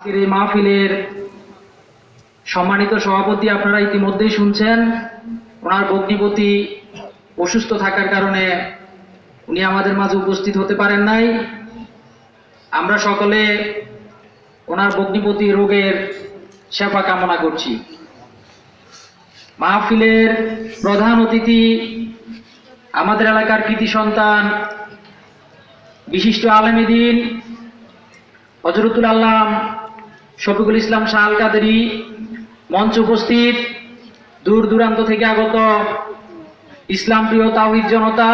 এই মাহফিলের সম্মানিত সভাপতি আপনারা ইতিমধ্যেই শুনছেন, ওনার ভগ্নিপতি অসুস্থ থাকার কারণে উনি আমাদের মাঝে উপস্থিত হতে পারেন নাই। আমরা সকলে ওনার ভগ্নিপতি রোগের সেবা কামনা করছি। মাহফিলের প্রধান অতিথি আমাদের এলাকার কৃতি সন্তান বিশিষ্ট আলেমে দ্বীন হযরতুল আল্লাম শফিকুল ইসলাম শাহ আল কাদেরী, মঞ্চ উপস্থিত দূর দূরান্ত থেকে আগত ইসলাম প্রিয় তাওহীদ জনতা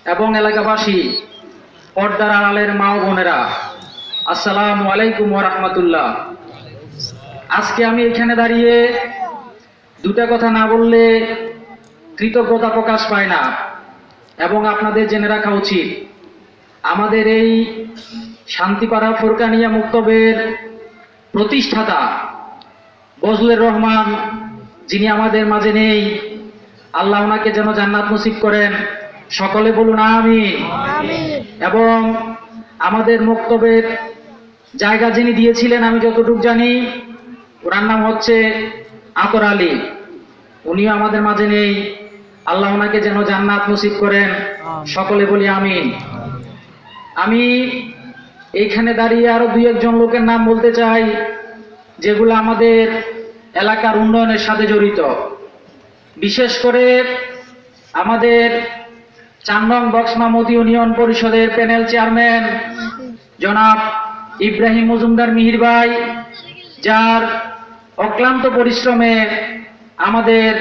এবং এলাকাবাসী, পর্দার আড়ালের মা ও বোনেরা, আসসালামু আলাইকুম ওয়া রাহমাতুল্লাহ। আজকে আমি এখানে দাঁড়িয়ে দুটা কথা না বললে কৃতজ্ঞতা প্রকাশ পায় না, এবং আপনাদের জেনে রাখা উচিত আমাদের এই শান্তিপাড়া ফুরকানিয়া মুক্তবের প্রতিষ্ঠাতা বজলুর রহমান, যিনি আমাদের মাঝে নেই, আল্লাহ ওনাকে যেন জান্নাত নসিব করেন, সকলে বলুন আমিন। এবং আমাদের মুক্তবের জায়গা যিনি দিয়েছিলেন, আমি যতটুকু জানি ওনার নাম হচ্ছে আতর আলী, উনিও আমাদের মাঝে নেই, আল্লাহ ওনাকে যেন জান্নাত নসিব করেন, সকলে বলি আমিন। আমি এইখানে দাঁড়িয়ে আরো দুই একজন লোকের নাম বলতে চাই, যেগুলো আমাদের এলাকার উন্নয়নের সাথে জড়িত। বিশেষ করে আমাদের 4 নং বক্সমামতি ইউনিয়ন পরিষদের প্যানেল চেয়ারম্যান জনাব ইব্রাহিম মজুমদার মিহির ভাই, যার অক্লান্ত পরিশ্রমে আমাদের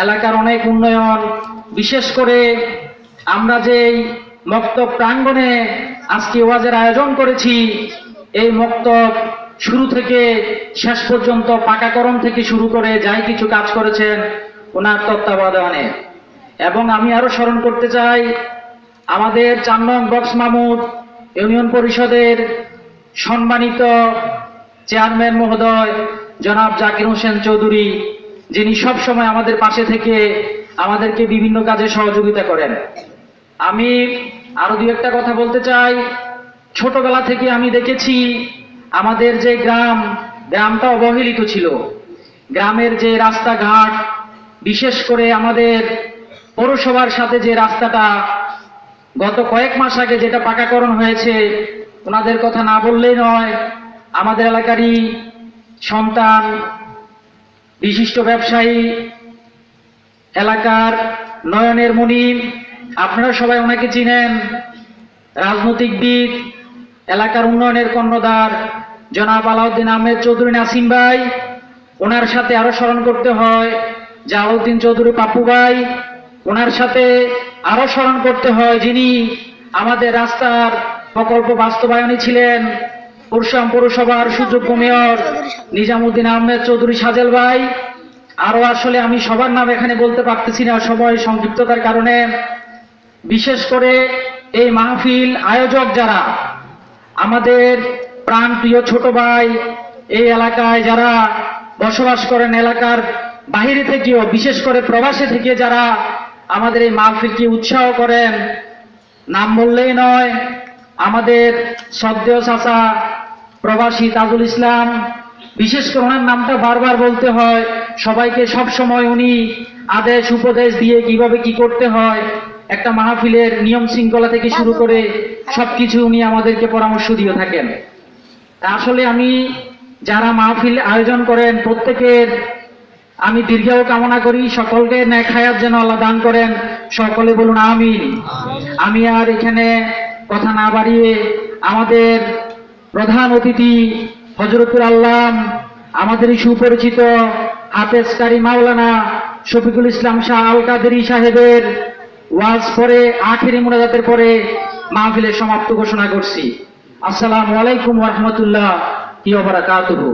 এলাকার অনেক উন্নয়ন, বিশেষ করে আমরা যেই মক্তব প্রাঙ্গণে আজকে ওয়াজের আয়োজন করেছি, এই মক্তব শুরু থেকে শেষ পর্যন্ত পাকাকরণ থেকে শুরু করে যাই কিছু কাজ করেছেন ওনার তত্ত্বাবধানে। এবং আমি আরো স্মরণ করতে চাই আমাদের 4 নং বক্সমামুদ ইউনিয়ন পরিষদের সম্মানিত চেয়ারম্যান মহোদয় জনাব জাকির হোসেন চৌধুরী, যিনি সব সময় আমাদের পাশে থেকে আমাদেরকে বিভিন্ন কাজে সহযোগিতা করেন। আমি আরো দুই একটা কথা বলতে চাই। ছোটবেলা থেকে আমি দেখেছি আমাদের যে গ্রামটা অবহেলিত ছিল। গ্রামের যে রাস্তাঘাট, বিশেষ করে আমাদের পৌরসভার সাথে যে রাস্তাটা গত কয়েক মাস আগে যেটা পাকাকরণ হয়েছে, ওনাদের কথা না বললেই নয়। আমাদের এলাকারই সন্তান, বিশিষ্ট ব্যবসায়ী, এলাকার নয়নের মণি, আপনারা সবাই ওনাকে চিনেন, রাজনৈতিকবিদ, এলাকার উন্নয়নের কর্ণধার জনাব আলাউদ্দিন আহমেদ চৌধুরী নাসিম ভাই। ওনার সাথে আরো স্মরণ করতে হয় জালাউদ্দিন চৌধুরী পাপ্পু ভাই। ওনার সাথে আরো স্মরণ করতে হয় যিনি আমাদের রাস্তার প্রকল্প বাস্তবায়নে ছিলেন, পরশুরাম পৌরসভার সুযোগ্য মেয়র নিজামুদ্দিন আহমেদ চৌধুরী সাজেল ভাই। আরো আসলে আমি সবার নাম এখানে বলতে পারতেছি না সময় সংক্ষিপ্ততার কারণে। বিশেষ করে এই মাহফিল আয়োজক যারা, আমাদের প্রাণ প্রিয় ছোট ভাই, এই এলাকায় যারা বসবাস করেন, এলাকার বাহিরে থেকেও, বিশেষ করে প্রবাসে থেকে যারা আমাদের এই মাহফিলকে উৎসাহ করেন, নাম বললেই নয়। আমাদের শ্রদ্ধেয় চাচা প্রবাসী তাজুল ইসলাম, বিশেষ করে ওনার নামটা বারবার বলতে হয়, সবাইকে সব সময় উনি আদেশ উপদেশ দিয়ে কিভাবে কি করতে হয়, একটা মাহফিলের নিয়ম শৃঙ্খলা থেকে শুরু করে সবকিছু উনি আমাদেরকে পরামর্শ দিয়ে থাকেন। আসলে আমি যারা মাহফিল আয়োজন করেন প্রত্যেকের আমি দীর্ঘায়ু কামনা করি, সকলকে নেক হায়াত যেন আল্লাহ দান করেন, সকলে বলুন আমিন। আমি আর এখানে কথা না বাড়িয়ে আমাদের প্রধান অতিথি হযরতুল আল্লাম, আমাদের সুপরিচিত হাফেজ কারি মাওলানা শফিকুল ইসলাম শাহ আল কাদেরী সাহেবের ওয়াজ পরে আখেরি মুনাজাতের পরে মাহফিলের সমাপ্ত ঘোষণা করছি। আসসালামু আলাইকুম ওয়া রাহমাতুল্লাহি ওয়া বারাকাতুহু।